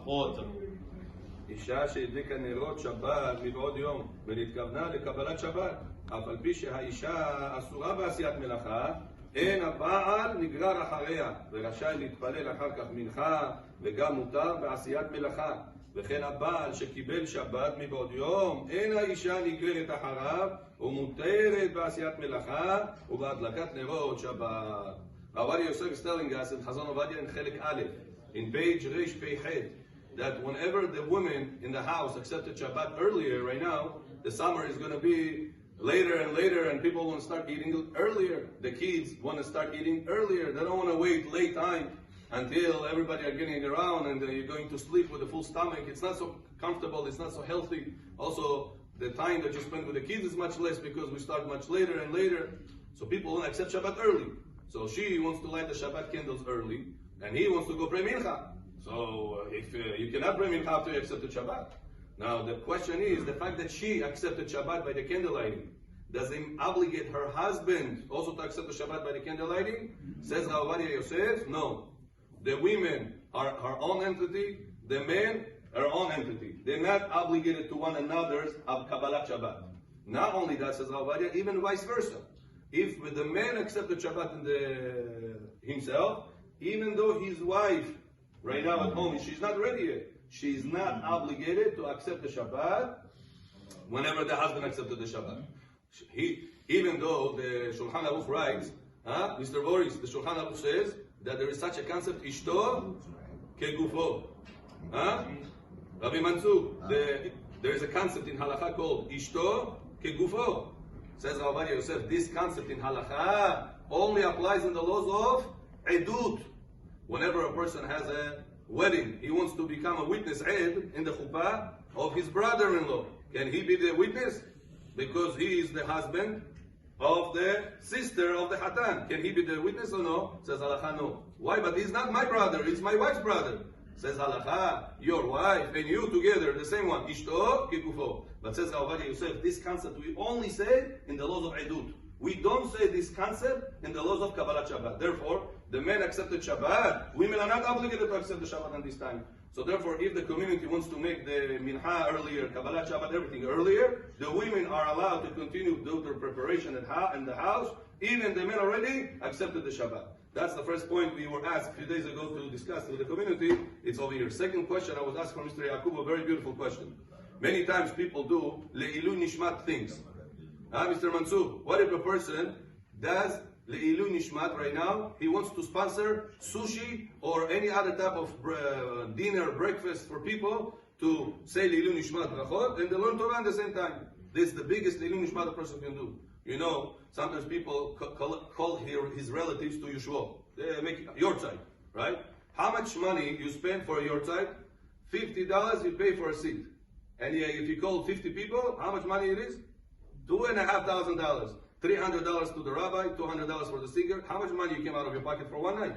עוד. אישה שהדליקה נרות שבת מבעוד יום ונתכוונה לקבלת שבת, אף על פי שהאישה אסורה בעשיית מלאכה, אין הבעל נגרר אחריה ורשאי להתפלל אחר כך מנחה, וגם מותר בעשיית מלאכה. וכן הבעל שקיבל שבת מבעוד יום, אין האישה נגררת אחריו ומותרת בעשיית מלאכה ובהדלקת נרות שבת. Rav Moretov is telling us in Chazon Ovadia in Chelik Aleph, in page Reish Pei Chet, that whenever the women in the house accepted Shabbat earlier, right now, the summer is going to be later and later, and people want to start eating earlier. The kids want to start eating earlier. They don't want to wait late time until everybody are getting around and you're going to sleep with a full stomach. It's not so comfortable. It's not so healthy. Also, the time that you spend with the kids is much less because we start much later and later. So people want to accept Shabbat early. So she wants to light the Shabbat candles early, and he wants to go pray Mincha. So if you cannot pray Mincha after you accepted Shabbat. Now the question is, the fact that she accepted Shabbat by the candle lighting, does it obligate her husband also to accept the Shabbat by the candle lighting? Says Rav Moretov, no. The women are her own entity, the men are her own entity. They're not obligated to one another's of Kabbalat Shabbat. Not only that, says Rav Moretov, even vice versa. If the man accepted Shabbat himself, even though his wife, right now at home, she's not ready yet, she's not obligated to accept the Shabbat whenever the husband accepted the Shabbat. Even though the Shulchan Aruch writes, Mr. Boris, the Shulchan Aruch says that there is such a concept, Ishto Kegufo. Rabbi Mansur, there is a concept in Halakha called Ishto Kegufo. Says Rav Moretov, this concept in Halakha only applies in the laws of Edut. Whenever a person has a wedding, he wants to become a witness, Ed, in the chuppah of his brother-in-law. Can he be the witness? Because he is the husband of the sister of the Hatan. Can he be the witness or no? Says Halakha, no. Why? But he's not my brother, he's my wife's brother. Says Halakha, your wife and you together, the same one. Ishto kikufo. But says Rav Moretov, this concept we only say in the laws of Edut. We don't say this concept in the laws of Kabbalat Shabbat. Therefore, the men accepted Shabbat. Women are not obligated to accept the Shabbat at this time. So therefore, if the community wants to make the Mincha earlier, Kabbalat Shabbat, everything earlier, the women are allowed to continue to do their preparation in the house. Even the men already accepted the Shabbat. That's the first point we were asked a few days ago to discuss with the community. It's over here. Second question I was asked from Mr. Yaakov, a very beautiful question. Many times people do Leiluy Nishmat things. Mr. Mansour, what if a person does Leiluy Nishmat right now? He wants to sponsor sushi or any other type of dinner, breakfast for people to say Leiluy Nishmat brachot and they learn Torah at the same time. This is the biggest Leiluy Nishmat a person can do. You know, sometimes people call his relatives to Yeshua. They make yortzeit, right? How much money you spend for a yortzeit? $50 you pay for a seat. And if you call 50 people, how much money it is? $2,500. $300 to the rabbi, $200 for the singer. How much money you came out of your pocket for one night?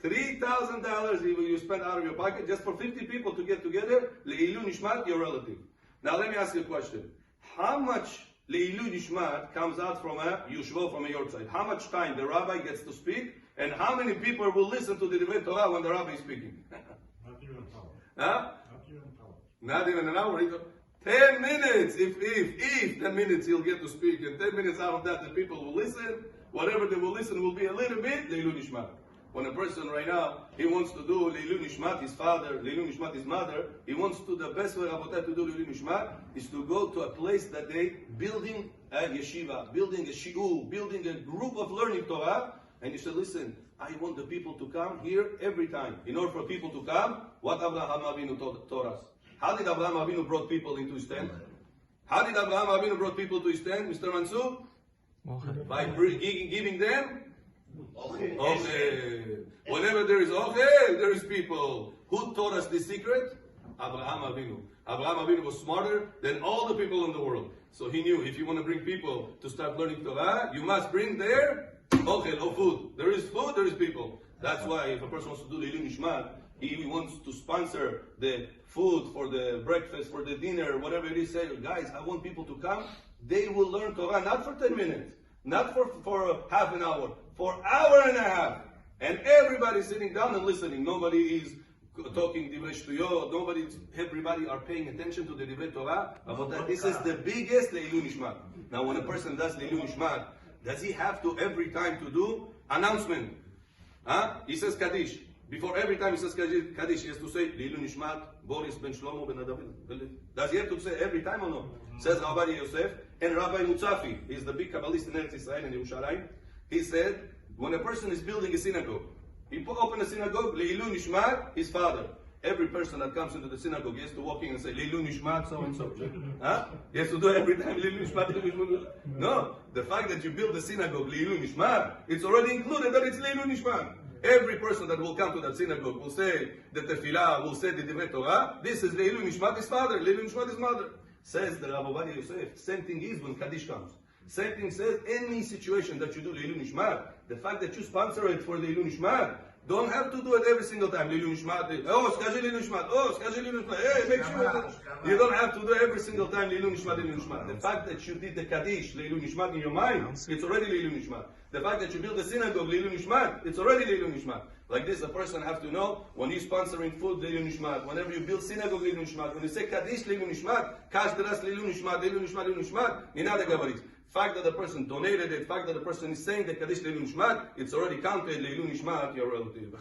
$3,000 you spent out of your pocket just for 50 people to get together. Leiluy Nishmat, your relative. Now let me ask you a question. How much Leiluy Nishmat comes out from a Yushvo, from a yortzeit? How much time the rabbi gets to speak, and how many people will listen to the Divrei Torah when the rabbi is speaking? Not even an hour. Huh? Not even an hour. Not even an hour. 10 minutes. If 10 minutes he'll get to speak, and 10 minutes out of that the people will listen. Whatever they will listen will be a little bit Leiluy Nishmat. When a person right now, he wants to do Leiluy Nishmat, his father, Leiluy Nishmat, his mother, he wants to, the best way Rabotai to do Leiluy Nishmat is to go to a place that they building a yeshiva, building a shiur, building a group of learning Torah, and you say, listen, I want the people to come here every time. In order for people to come, what Abraham Avinu taught us? How did Abraham Avinu brought people into his tent? How did Abraham Avinu brought people to his tent, Mr. Mansour? By giving them okay. Whenever there is okay, there is people. Who taught us this secret? Abraham Avinu. Abraham Avinu was smarter than all the people in the world. So he knew if you want to bring people to start learning Torah, you must bring their okay, no food. There is food, there is people. That's why if a person wants to do Leiluy Nishmat, he wants to sponsor the food for the breakfast, for the dinner, whatever it is. Say, guys, I want people to come. They will learn Torah not for 10 minutes, not for half an hour, for an hour and a half. And everybody's sitting down and listening. Nobody is talking divrei shtuyot. Everybody are paying attention to the divrei Torah. But this is the biggest Leiluy Nishmat. Now, when a person does Leiluy Nishmat, does he have to every time to do announcement? He says Kadish. Before every time he says Kadish, he has to say Leiluy Nishmat, Boris ben Shlomo ben David. Does he have to say every time or no? Says Rabbi Yosef and Rabbi Mutzafi. He's the big Kabbalist in Eretz Israel in Yerushalayim. He said, when a person is building a synagogue, he open a synagogue, Leiluy Nishmat, his father. Every person that comes into the synagogue, he has to walk in and say, Leiluy Nishmat, so and so. He has to do it every time, Leiluy Nishmat, Leiluy Nishmat. No, the fact that you build a synagogue, Leiluy Nishmat, it's already included that it's Leiluy Nishmat. Every person that will come to that synagogue will say the tefillah, will say the divrei Torah. This is Leiluy Nishmat, his father, Leiluy Nishmat, his mother. Says the Rav Moretov Yosef. Same thing is when Kadish comes. Same thing says any situation that you do Leiluy Nishmat, the fact that you sponsor it for Leiluy Nishmat, don't have to do it every single time. Leiluy Nishmat. Oh, skaji Leiluy Nishmat. Oh, skaji Leiluy Nishmat. Hey, make sure that you don't have to do every single time Leiluy Nishmat, Leiluy Nishmat. The fact that you did the Kadish, Leiluy Nishmat in your mind, it's already Leiluy Nishmat. The fact that you build a synagogue, Leiluy Nishmat, it's already Leiluy Nishmat. Like this, a person has to know when he's sponsoring food, Leiluy Nishmat. Whenever you build synagogue, Leiluy Nishmat. When you say Kadish, Leiluy Nishmat, Kash Deras, Leiluy Nishmat, Leiluy Nishmat, Leiluy Nishmat, Minad Gabarit. Fact that the person donated it, fact that the person is saying the Kadish Leiluy Nishmat, it's already counted Leiluy Nishmat, your relative.